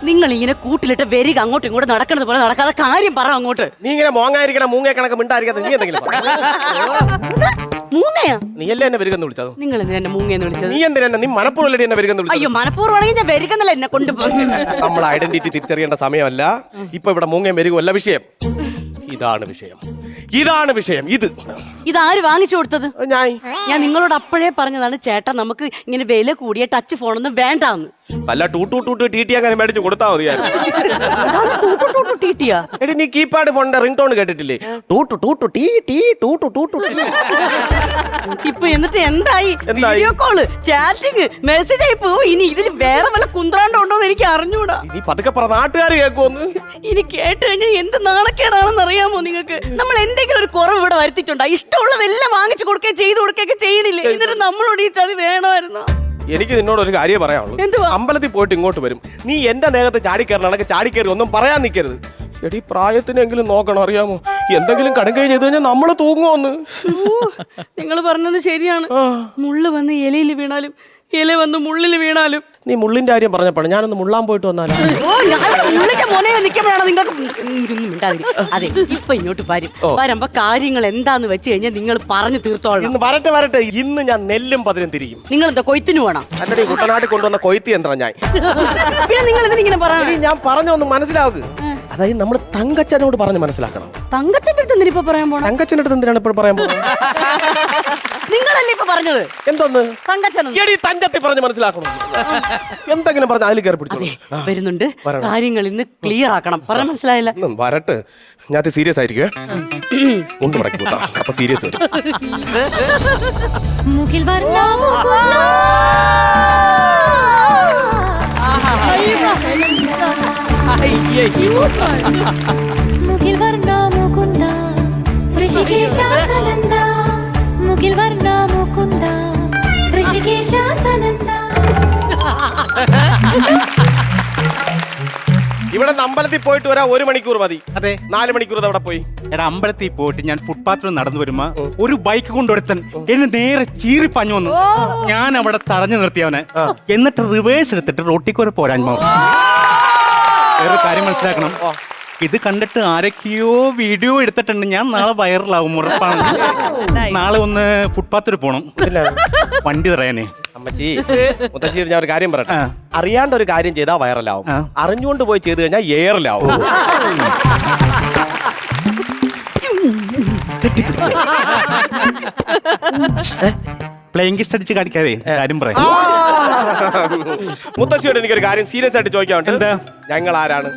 നിങ്ങൾ ഇങ്ങനെ കൂട്ടിലിട്ട് വരിക അങ്ങോട്ടും ഇങ്ങോട്ട് നടക്കുന്നത് പോലെ നടക്കാതെ കാര്യം പറ അങ്ങോട്ട്. നീ ഇങ്ങനെ മോങ്ങായിരിക്കണം മൂങ്ങ കണക്ക് മിണ്ടായിരിക്കാത്ത നീ എന്തെങ്കിലും പറ. മൂങ്ങയാ? നീയല്ലേ എന്നെ വരുമെന്ന് വിളിച്ചത്? നിങ്ങൾ എന്തിനാ എന്നെ മൂങ്ങയെന്ന് വിളിച്ചത്? നീ എന്തിനാ നീ മനപ്പൂർവ്വം എന്നെ വരുമെന്ന് വിളിച്ചത്? അയ്യോ, മനപ്പൂർവ്വമാണെങ്കിൽ ഞാൻ വരുന്നല്ല എന്നെ കൊണ്ടുപോകും. നമ്മൾ ഐഡന്റിറ്റി തിരിച്ചറിയേണ്ട സമയമല്ല ഇപ്പൊ. ഇവിടെ മൂങ്ങയും വരുകയല്ല വിഷയം. ഇതാണ് വിഷയം, ഇതാണ് വിഷയം. ഇതാര് വാങ്ങിച്ചു കൊടുത്തത്? ഞാൻ നിങ്ങളോട് അപ്പോഴേ പറഞ്ഞതാണ് ചേട്ടാ, നമുക്ക് ഇങ്ങനെ വില കൂടിയ ടച്ച് ഫോണൊന്നും വേണ്ടാന്ന്. വല്ല ടൂട്ടു ടി അങ്ങനെ മേടിച്ച് കൊടുത്താൽ മതിയായിരുന്നു. എടി നീ കീപാഡ് ഫോണിന്റെ റിംഗ് ടോൺ കേട്ടിട്ടില്ലേ? ഇപ്പൊ എന്നിട്ട് എന്തായി? വീഡിയോ കോള്, ചാറ്റിങ്, മെസ്സേജ് ആയി പോവും. ഇനി ഇതിൽ വേറെ വല്ല കുന്ത്രാണ്ടോണ്ടോന്ന് എനിക്ക് അറിഞ്ഞൂടാ. നീ പതുക്കെ പറ, നാട്ടുകാർ കേൾക്കുമെന്ന്. ഇനി കേട്ട് കഴിഞ്ഞാൽ എന്ത് നാണക്കേടാണെന്ന് അറിയാമോ നിങ്ങൾക്ക്? നമ്മൾ എന്തെങ്കിലും ഒരു കുറവ് ഇവിടെ വരുത്തിയിട്ടുണ്ടോ? ഇഷ്ടമുള്ളതെല്ലാം വാങ്ങിച്ചു കൊടുക്കുകയും ചെയ്തു കൊടുക്കുകയൊക്കെ ചെയ്യണില്ലേ? എന്നിട്ട് നമ്മളോട് ഈ ചതി വേണമായിരുന്നോ? എനിക്ക് നിന്നോട് ഒരു കാര്യം പറയാനുള്ളൂ. അമ്പലത്തിൽ പോയിട്ട് ഇങ്ങോട്ട് വരും, നീ എന്റെ നേരത്തെ ചാടിക്കയറണം. ചാടിക്കയറി ഒന്നും പറയാൻ നിൽക്കരുത്. എടി പ്രായത്തിനെങ്കിലും നോക്കണം, അറിയാമോ? എന്തെങ്കിലും കടുകൈ ചെയ്ത് കഴിഞ്ഞാൽ നമ്മള് തൂങ്ങുമെന്ന്. നിങ്ങൾ പറഞ്ഞത് ശരിയാണ്. മുള്ളു വന്ന് ഇലയിൽ വീണാലും ഇല വന്ന് മുള്ളിൽ വീണാലും. നീ മുള്ളിന്റെ കാര്യം പറഞ്ഞപ്പോഴാണ് ഞാനൊന്ന് മുള്ളാൻ പോയിട്ട് വന്നാലും. അതെ, ഇപ്പൊ ഇങ്ങോട്ട് വരും. വരുമ്പോ കാര്യങ്ങൾ എന്താന്ന് വെച്ച് കഴിഞ്ഞാൽ നിങ്ങൾ പറഞ്ഞു തീർത്തോളാം. ഇന്ന് വരട്ടെ. ഇന്ന് ഞാൻ നെല്ലും പതിനും തിരിയും. നിങ്ങൾ എന്താ കൊയ്ത്തിന് വേണം? അല്ലടി, കുട്ടനാട്ടിൽ കൊണ്ടുവന്ന കൊയ്ത്ത് യന്ത്രം ഞാൻ. പിന്നെ നിങ്ങൾ എന്തിനിങ്ങനെ പറയാ? ഞാൻ പറഞ്ഞൊന്ന് മനസ്സിലാക്കുക. അതായത് നമ്മൾ തങ്കച്ചനോട് പറഞ്ഞ് മനസ്സിലാക്കണം. തങ്കച്ചന്റെ അടുത്ത് എന്തിനാ ഇപ്പൊ പറയാൻ പോണം? തങ്കച്ചന്റെ അടുത്ത് എന്തിനാണ് ഇപ്പോൾ പറയാൻ പോകുന്നത്? നിങ്ങളല്ലേ ഇപ്പൊ പറഞ്ഞത്? എന്തോന്ന് തങ്കച്ചൻ? എടി തങ്കത്തി പറഞ്ഞ് മനസ്സിലാക്കണം. എന്തെങ്കിലും പറഞ്ഞ അതിൽ കയറി പിടിച്ചു. വരുന്നുണ്ട്, കാര്യങ്ങൾ ഇന്ന് ക്ലിയർ ആക്കണം. പറഞ്ഞ മനസ്സിലായില്ല? വരട്ടെ, ഞാൻ സീരിയസ് ആയിരിക്കുവേ. കൊണ്ട് പറക്കി കൂട്ടാ, അപ്പൊ സീരിയസ് വരും. മുകിൽ വർണ്ണ മുകുന്ദ ഋഷികേശ സനന്ദ, മുകിൽ വർണ്ണ മുകുന്ദ ഋഷികേശ സനന്ദ. ഇവിടെ അമ്പലത്തിൽ പോയിട്ട് വരാൻ 1 മണിക്കൂർ മതി. അതെ, 4 മണിക്കൂർ അവിടെ പോയി. എടാ, അമ്പലത്തിൽ പോയിട്ട് ഞാൻ ഫുട്പാത്തിൽ നടന്നു വരുമ്പോ ഒരു ബൈക്ക് കൊണ്ടൊരുത്തൻ എന്നെ നേരെ ചീറിപ്പഞ്ഞു വന്നു. ഞാൻ അവിടെ തടഞ്ഞു നിർത്തിയവനെ. എന്നിട്ട് റിവേഴ്സ് എടുത്തിട്ട് റോട്ടിക്കൂടെ പോരാൻ പോകും. വേറെ കാര്യം മനസ്സിലാക്കണം, ഇത് കണ്ടിട്ട് ആരൊക്കെയോ വീഡിയോ എടുത്തിട്ടുണ്ട്. ഞാൻ നാളെ വൈറലാവും ഉറപ്പാണ്. നാളെ ഒന്ന് ഫുട്പാത്തിൽ പോണം, വണ്ടി തറയാനേ. അമ്മച്ചി, മുത്തശ്ശി, ഞാൻ ഒരു കാര്യം പറയട്ടെ. അറിയാണ്ട് ഒരു കാര്യം ചെയ്താൽ വൈറലാവും, അറിഞ്ഞുകൊണ്ട് പോയി ചെയ്ത് കഴിഞ്ഞാൽ എയറിലാവും. പ്ലേയിങ് കിസ്റ്റ് അടിച്ച് കാണിക്കാതെ കാര്യം പറയാം. മുത്തശ്ശിയോട് എനിക്കൊരു കാര്യം സീരിയസ് ആയിട്ട് ചോദിക്കാൻ. എന്താ? ഞങ്ങൾ ആരാണ്?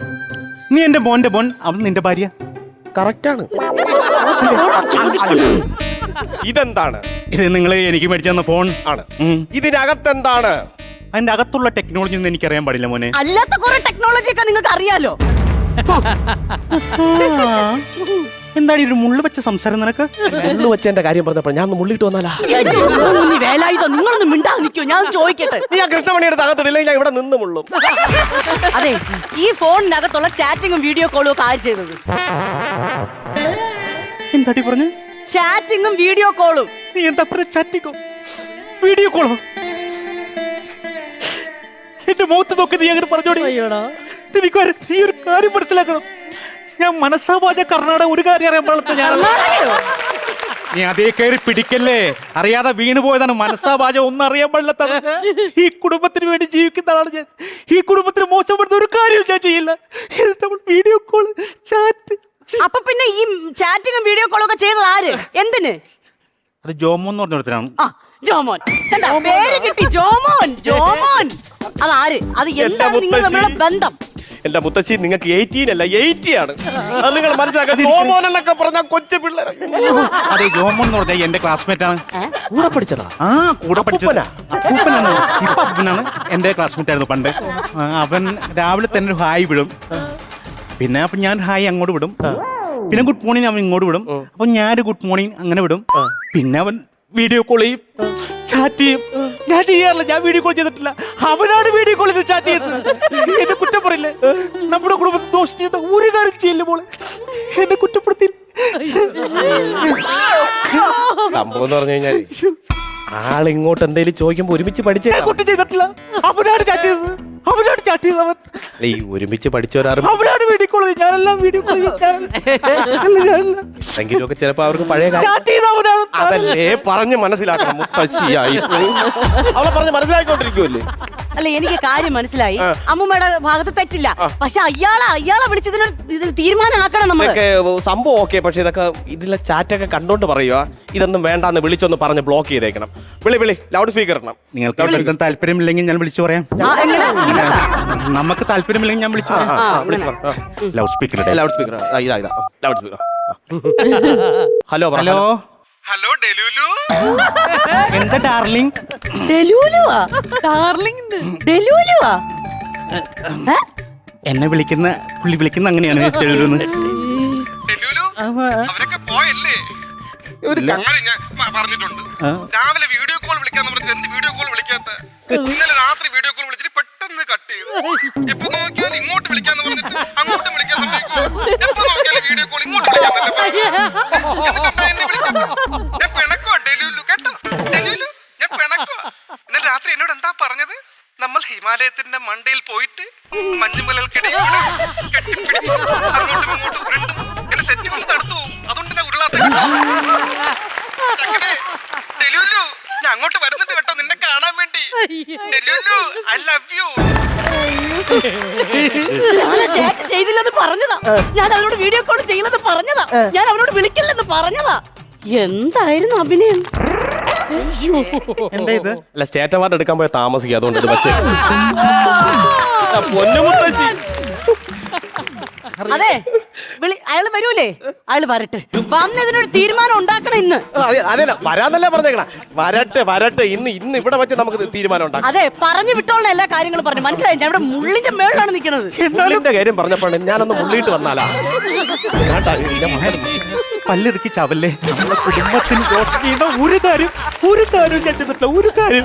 നീ എന്റെ മോന്റെ മോൻ, അവൻ നിന്റെ ഭാര്യ. കറക്റ്റാണ്. ഇതെന്താണ്? ഇത് നിങ്ങൾ എനിക്ക് മേടിച്ചു തന്ന ഫോൺ ആണ്. ഇതിനകത്ത് എന്താണ്? അതിന്റെ അകത്തുള്ള ടെക്നോളജി ഒന്നും എനിക്കറിയാൻ പാടില്ല മോനെ. അല്ലാത്ത കുറെ ടെക്നോളജി ഒക്കെ നിങ്ങൾക്ക് അറിയാലോ. എന്താണ് ഒരു മുള്ളു വെച്ച സംസാരം നിനക്ക്? മുള്ളു വെച്ചതിന്റെ കാര്യം പറഞ്ഞപ്പോൾ ഞാൻ ഒന്ന് മുള്ളിട്ട് വന്നാലാ? വേലായുധോ, നിങ്ങളൊന്നും മിണ്ടാ നിൽക്കോ? ഞാൻ ചോദിക്കട്ടെ. നീ ആ കൃഷ്ണമണിയുടെ അകത്തിടില്ലെങ്കിൽ ഞാൻ ഇവിടെ നിന്ന് മുള്ളും. അതെ, ഈ ഫോണിനകത്തുള്ള ചാറ്റിങ്ങും വീഡിയോ കോളും ഒക്കെ ആര് ചെയ്തത്? എന്താടി പറഞ്ഞു? ചാറ്റിങ്ങും വീഡിയോ കോളും. നീ എന്താ പറഞ്ഞ? ചാറ്റിങ്ങോ വീഡിയോ കോളോ? എന്റെ മുഖത്ത് നോക്കി നീ അങ്ങനെ പറഞ്ഞോടി. നീ ഒരു കാര്യം മനസ്സിലാക്കണം. ഞാൻ മനസ്സാവാച കർണാടക ഒരു കാര്യം അറിയാൻ പാടില്ല. ഞാൻ നീ അതേ കയറി പിടിക്കല്ലേ. അറിയാതെ വീണു പോയതാണ്. മനസ്സാവാച ഒന്നും അറിയാൻ പാടില്ലാത്താണ്. ഈ കുടുംബത്തിന് വേണ്ടി ജീവിക്കുന്ന ആളാണ് ഞാൻ. ഈ കുടുംബത്തിന് മോശപ്പെടുന്ന ഒരു കാര്യവും ഞാൻ ചെയ്യില്ല. Video call, chat. അപ്പൊ പിന്നെ ഈ ചാറ്റിങ്ങും വീഡിയോ കോളും ഒക്കെ ചെയ്തത് ആര്? എന്തിന്? അത് ജോമോൻ എന്ന് പറഞ്ഞ ഒരുത്തനാണ്. ജോമോൻ. പേര് കിട്ടി, ജോമോൻ. ജോമോൻ അതാര്? അത് എന്താണ് നിങ്ങൾ തമ്മിലുള്ള ബന്ധം? എന്റെ മുത്തശ്ശി, നിങ്ങൾക്ക് 18 അല്ല 80 ആണ്. അത് നിങ്ങൾ മനസ്സിലാക്കാൻ. ജോമോൻ എന്നൊക്കെ പറഞ്ഞാൽ കൊച്ചു പിള്ളേർ. അതെ, ജോമോൻ എന്ന് പറഞ്ഞാൽ എന്റെ ക്ലാസ്മേറ്റ് ആണ്. കൂടെ പഠിച്ചതാ? കൂടെ പഠിച്ചതാണ്. ഇപ്പൊ അപ്പനാണ്. എന്റെ ക്ലാസ്മേറ്റ് ആയിരുന്നു പണ്ട്. അവൻ രാവിലെ തന്നെ ഒരു ഹായ് വിടും. പിന്നെ അപ്പൊ ഞാൻ ഹായ് അങ്ങോട്ട് വിടും. പിന്നെ ഗുഡ് മോർണിംഗ് അവൻ ഇങ്ങോട്ട് വിടും. അപ്പൊ ഞാൻ ഗുഡ് മോർണിംഗ് അങ്ങനെ വിടും. പിന്നെ അവൻ വീഡിയോ കോൾ ചെയ്യും, ചാറ്റ് ചെയ്യും. ഞാൻ ചെയ്യാറില്ല, ഞാൻ വീഡിയോ കോൾ ചെയ്തിട്ടില്ല. അവനാണ് വീഡിയോ കോൾ ചെയ്ത് ചാറ്റ് ചെയ്തത്. എന്നെ കുറ്റം പറയില്ലേ? നമ്മുടെ കുടുംബത്തിൽ ദോഷം ചെയ്ത ഒരു കാര്യം ചെയ്യില്ല മോളെ. എന്നെ കുറ്റപ്പെടുത്തി. സംഭവം എന്ന് പറഞ്ഞു കഴിഞ്ഞാൽ ആളിങ്ങോട്ട് എന്തെങ്കിലും ചോദിക്കുമ്പോ ഒരുമിച്ച് പഠിച്ചേ. കുറ്റം ചെയ്തിട്ടില്ല, അവനാണ് ചാറ്റ് ചെയ്തത്. അവനാണ് ചാറ്റ് ചെയ്തവൻ. അല്ല, ഈ ഒരുമിച്ച് പഠിച്ചവരാരും അവനാണ് വീഡിയോ കോൾ ചെയ്തത്. ഞാനെല്ലാം വീഡിയോ കോൾ എങ്കിലും ഒക്കെ ചിലപ്പോ അവർക്ക് പഴയ കാര്യം ചാറ്റ് ചെയ്തവനാണ്. അതല്ലേ പറഞ്ഞ് മനസ്സിലാക്കണം. മുത്തശ്ശിയായി അവളെ പറഞ്ഞ് മനസ്സിലാക്കിക്കൊണ്ടിരിക്കുമല്ലേ. അല്ല, എനിക്ക് കാര്യം മനസ്സിലായി. അമ്മൂമ്മയുടെ ഭാഗത്ത് തെറ്റില്ല. പക്ഷെ അയാളെ വിളിച്ചതിന് തീരുമാനമാക്കണം നമ്മള്. ഇതൊക്കെ സംഭവം ഓക്കെ, പക്ഷെ ഇതൊക്കെ ഇതിലെ ചാറ്റൊക്കെ കണ്ടോണ്ട് പറയുക ഇതൊന്നും വേണ്ടാന്ന് വിളിച്ചൊന്ന് പറഞ്ഞ് ബ്ലോക്ക് ചെയ്തേക്കണം. വിളി ലൗഡ് സ്പീക്കർ ഇടണം. നിങ്ങൾക്ക് താല്പര്യമില്ലെങ്കിൽ ഞാൻ വിളിച്ചു പറയാം. നമുക്ക് താല്പര്യമില്ലെങ്കിൽ ഞാൻ വിളിച്ചു പറയാം. ലൗഡ് സ്പീക്കർ ലൗഡ് സ്പീക്കർ ഇതാ loud speaker. Hello hello hello delulu. എന്താ ഡാർലിംഗ്? ഡെലൂലുവാ? ഡാർലിംഗ് ഡെലൂലുവാ? എന്നെ വിളിക്കുന്ന പുള്ളി വിളിക്കുന്ന അങ്ങനെയാണ് ഡെലുലുന്ന്. ഡെലുലു അവരൊക്കെ പോയല്ലേ? ഞാൻ പറഞ്ഞിട്ടുണ്ട് രാവിലെ വീഡിയോ കോൾ വിളിക്കാൻ പറഞ്ഞിട്ട് എന്ത് വീഡിയോ കോൾ വിളിക്കാത്ത? ഇന്നലെ രാത്രി വീഡിയോ കോൾ വിളിച്ചിട്ട് പെട്ടെന്ന് കട്ട് ചെയ്തു. എപ്പോ നോക്കിയാലും ഇങ്ങോട്ട് വിളിക്കാന്ന് പറഞ്ഞിട്ട് അങ്ങോട്ട് വിളിക്കാൻ സമ്മതിക്കുമോ? എപ്പോ നോക്കിയാലും വീഡിയോ കോൾ ഇങ്ങോട്ട് ഞാൻ പിണക്കോ ഡെലുലു കേട്ടോ? ഡെലുലു ഞാൻ പിണക്കോ. ഇന്നലെ രാത്രി എന്നോട് എന്താ പറഞ്ഞത്? നമ്മൾ ഹിമാലയത്തിന്റെ മണ്ടയിൽ പോയിട്ട് മഞ്ഞുമലകൾക്കിടയിൽ കെട്ടിപ്പിടിച്ചു അങ്ങോട്ടും ഇങ്ങോട്ടും ഉരുണ്ടും എന്റെ സെറ്റുകൾ തടുത്തു പോകും. അതുകൊണ്ട് ഞാൻ ഉരുളാത്ത ഡെലുലു. ഞാൻ അങ്ങോട്ട് വരുന്നുണ്ട് കേട്ടോ നിന്നെ കാണാൻ വേണ്ടി. Delulu I love you. ഞാൻ ചാറ്റ് ചെയ്തില്ലെന്ന് പറഞ്ഞതാ. ഞാൻ അവനോട് വീഡിയോ കോൾ ചെയ്യില്ലെന്ന് പറഞ്ഞതാ. ഞാൻ അവനോട് വിളിക്കില്ലെന്ന് പറഞ്ഞതാ. എന്തായിരുന്നു അഭിനയം? എന്താ ഇത്? അല്ല, സ്റ്റേറ്റ് അവാർഡ് എടുക്കാൻ പോയ താമസിക്കുക, അതുകൊണ്ട് ഇത് വെച്ചേ. പൊന്നുമുത്തശ്ശി. അതെ, അയാള് വരൂലേ? അയാള് വരട്ടെ. വന്നതിനൊരു തീരുമാനം ഉണ്ടാക്കണം ഇന്ന്. അതെ വരാന്നല്ലേ പറഞ്ഞേക്കണ. വരട്ടെ ഇന്ന് ഇവിടെ വെച്ച് നമുക്ക് തീരുമാനം ഉണ്ടാക്കാം. അതെ, പറഞ്ഞു വിട്ടോളണം എല്ലാ കാര്യങ്ങളും പറഞ്ഞു. മനസ്സിലായി? ഞാൻ ഇവിടെ മുള്ളിന്റെ മേളിലാണ് നിൽക്കുന്നത്. മുള്ളിന്റെ കാര്യം പറഞ്ഞപ്പോൾ ഞാനൊന്ന് മുള്ളിയിട്ട് വന്നാലാ. പല്ലിറുക്കി ചവല്ലേ. നമ്മുടെ കുടുംബത്തിന് ദോഷം ചെയ്യുന്ന ഒരു കാര്യം ഞാൻ ചെയ്തിട്ടില്ല. ഒരു കാര്യം